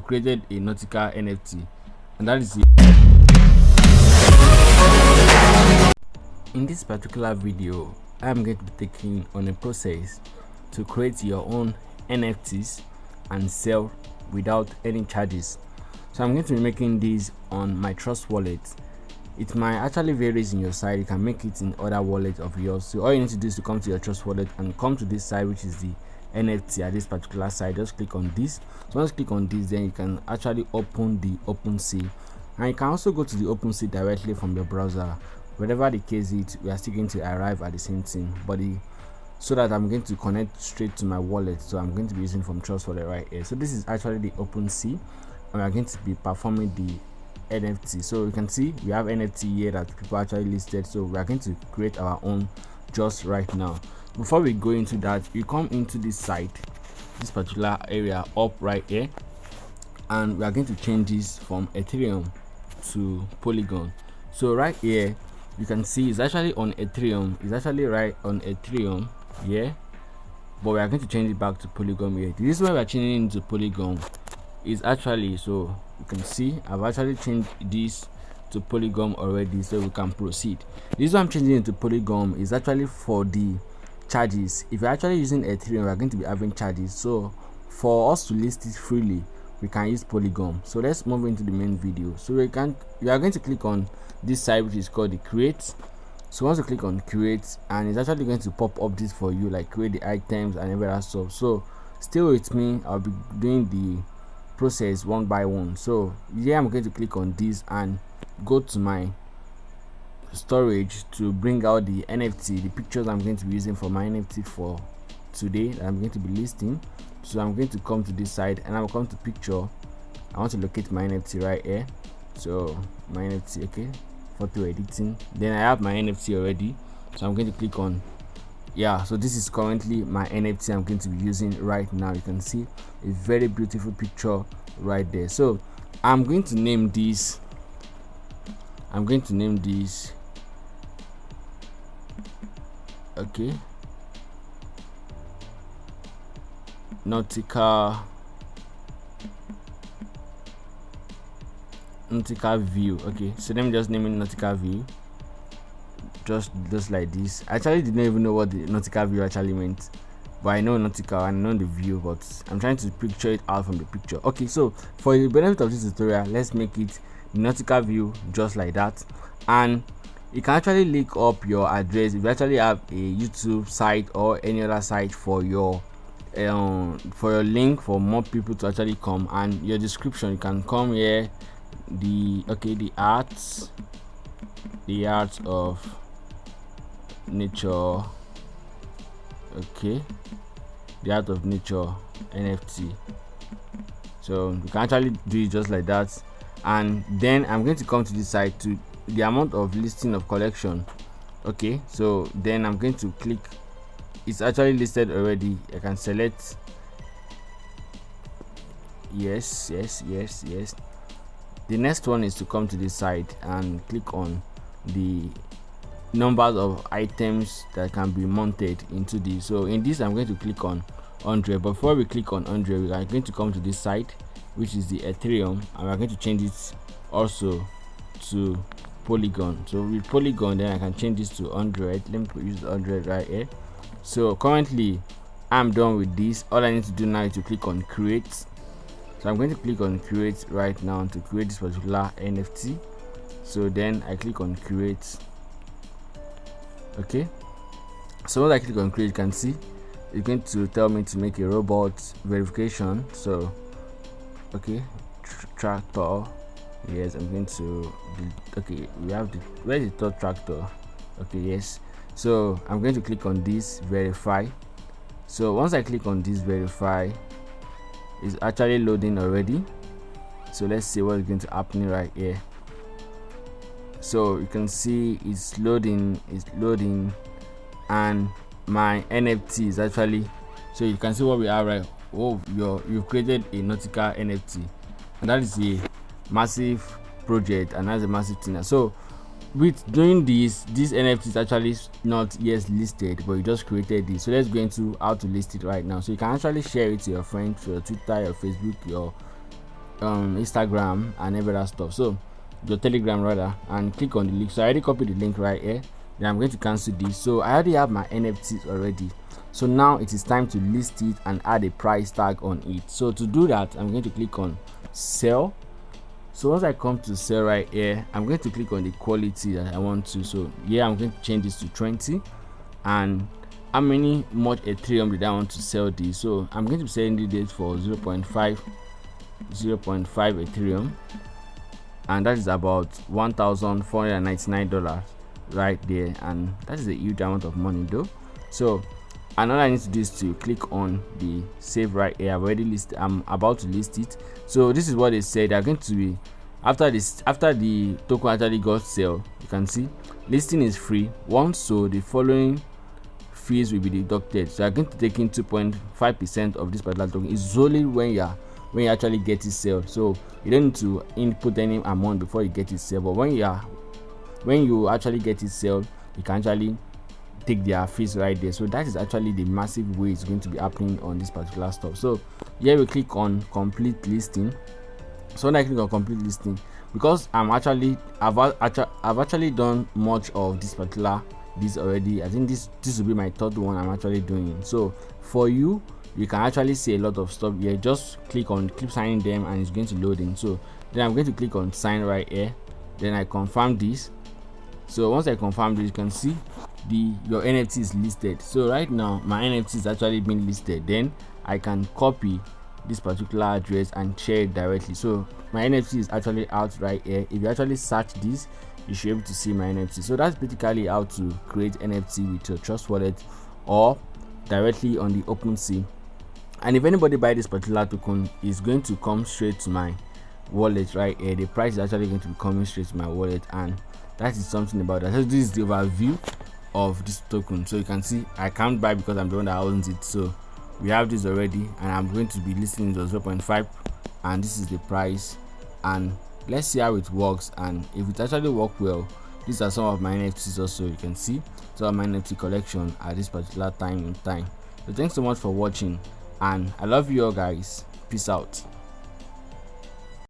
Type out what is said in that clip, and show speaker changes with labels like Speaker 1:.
Speaker 1: you've created a nautical NFT, and that is it. In this particular video, I'm going to be taking on a process to create your own NFTs and sell without any charges. So I'm going to be making this on my Trust wallet. It might actually varies in your side. You can make it in other wallets of yours. So all you need to do is to come to your Trust wallet and come to this side, which is the NFT at this particular side. Just click on this. So once you click on this, then you can actually open the OpenSea, and you can also go to the OpenSea directly from your browser. Whatever the case is, we are still going to arrive at the same thing, but so that I'm going to connect straight to my wallet, so I'm going to be using from Trust wallet right here. So this is actually the OpenSea, and we are going to be performing the NFT. So you can see we have NFT here that people actually listed, so we are going to create our own just right now. Before we go into that, you come into this site, this particular area up right here, and we are going to change this from Ethereum to Polygon. So right here you can see it's actually on Ethereum. It's actually right on Ethereum, yeah, but we are going to change it back to Polygon here. The reason why we are changing it to Polygon is actually, so you can see I've actually changed this to Polygon already, so we can proceed. This one I'm changing it to Polygon is actually for the charges. If you're actually using Ethereum, we are going to be having charges, so for us to list it freely, we can use Polygon. So let's move into the main video. So we are going to click on this side, which is called the create. So once you click on create, and it's actually going to pop up this for you, like create the items and every other stuff. So stay with me, I'll be doing the process one by one. So here I'm going to click on this and go to my storage to bring out the NFT, the pictures I'm going to be using for my NFT for today that I'm going to be listing. So I'm going to come to this side and I'll come to picture. I want to locate my NFT right here. So my NFT, okay, photo editing. Then I have my NFT already, so I'm going to click on, yeah, so this is currently my NFT I'm going to be using right now. You can see a very beautiful picture right there. So I'm going to name this okay, nautical view. Okay, so let me just name it nautical view, just like this. I actually didn't even know what the nautical view actually meant, but I know nautical and I know the view, but I'm trying to picture it out from the picture. Okay, so for the benefit of this tutorial, let's make it the nautical view just like that. And you can actually link up your address if you actually have a YouTube site or any other site for your link for more people to actually come. And your description, you can come here, the arts of nature, okay, the art of nature NFT. So you can actually do it just like that. And then I'm going to come to this side to the amount of listing of collection. Okay, so then I'm going to click, it's actually listed already. I can select yes. The next one is to come to this side and click on the numbers of items that can be mounted into this. So in this I'm going to click on 100, but before we click on 100, we are going to come to this side, which is the Ethereum, and we're going to change it also to Polygon. So with Polygon, then I can change this to 100. Let me use 100 right here. So currently I'm done with this. All I need to do now is to click on create. So I'm going to click on create right now to create this particular NFT. So then I click on create. Okay, so once I click on create, you can see it's going to tell me to make a robot verification. So okay, tractor, yes, I'm going to, okay, we have the, where's the third tractor? Okay, yes, so I'm going to click on this verify. So once I click on this verify, it's actually loading already. So let's see what is going to happen right here. So you can see it's loading, and my NFT is actually, so you can see what we are right. Oh, you've created a nautical NFT, and that is a massive project, and that's a massive thing. So with doing this NFT is actually not yet listed, but you just created this. So let's go into how to list it right now. So you can actually share it to your friends, to your Twitter, your Facebook, your Instagram and every other stuff, so your Telegram rather, and click on the link. So I already copied the link right here. Then I'm going to cancel this. So I already have my NFTs already, so now it is time to list it and add a price tag on it. So to do that, I'm going to click on sell. So once I come to sell right here, I'm going to click on the quality that I want to. So here I'm going to change this to 20, and how many much Ethereum did I want to sell this? So I'm going to be selling the date for 0.5 Ethereum, and that is about $1,499 right there, and that is a huge amount of money though. So another I need to do is to click on the save right here. I've already listed, I'm about to list it. So this is what they said. They're going to be, after the token actually got sell, you can see listing is free. Once so, the following fees will be deducted. So you're going to take in 2.5% of this particular token. It's only when you actually get it sell. So you don't need to input any amount before you get it sell. But when you actually get it sell, you can actually take their fees right there. So that is actually the massive way it's going to be happening on this particular stuff. So here we click on complete listing. So when I click on complete listing, because I've actually done much of this already. I think this will be my third one I'm actually doing. So for you can actually see a lot of stuff here. Just click signing them and it's going to load in. So then I'm going to click on sign right here. Then I confirm this. So once I confirm this, you can see your NFT is listed. So right now my NFT is actually being listed. Then I can copy this particular address and share it directly. So my NFT is actually out right here. If you actually search this, you should be able to see my NFT. So that's basically how to create NFT with your Trust Wallet or directly on the OpenSea. And if anybody buy this particular token, it's going to come straight to my wallet right here. The price is actually going to be coming straight to my wallet, and that is something about that. So this is the overview of this token. So you can see I can't buy because I'm the one that owns it. So we have this already, and I'm going to be listing it to 0.5, and this is the price. And let's see how it works, and if it actually works well, these are some of my NFTs. Also, you can see some of my NFT collection at this particular time in time. So thanks so much for watching, and I love you all guys. Peace out.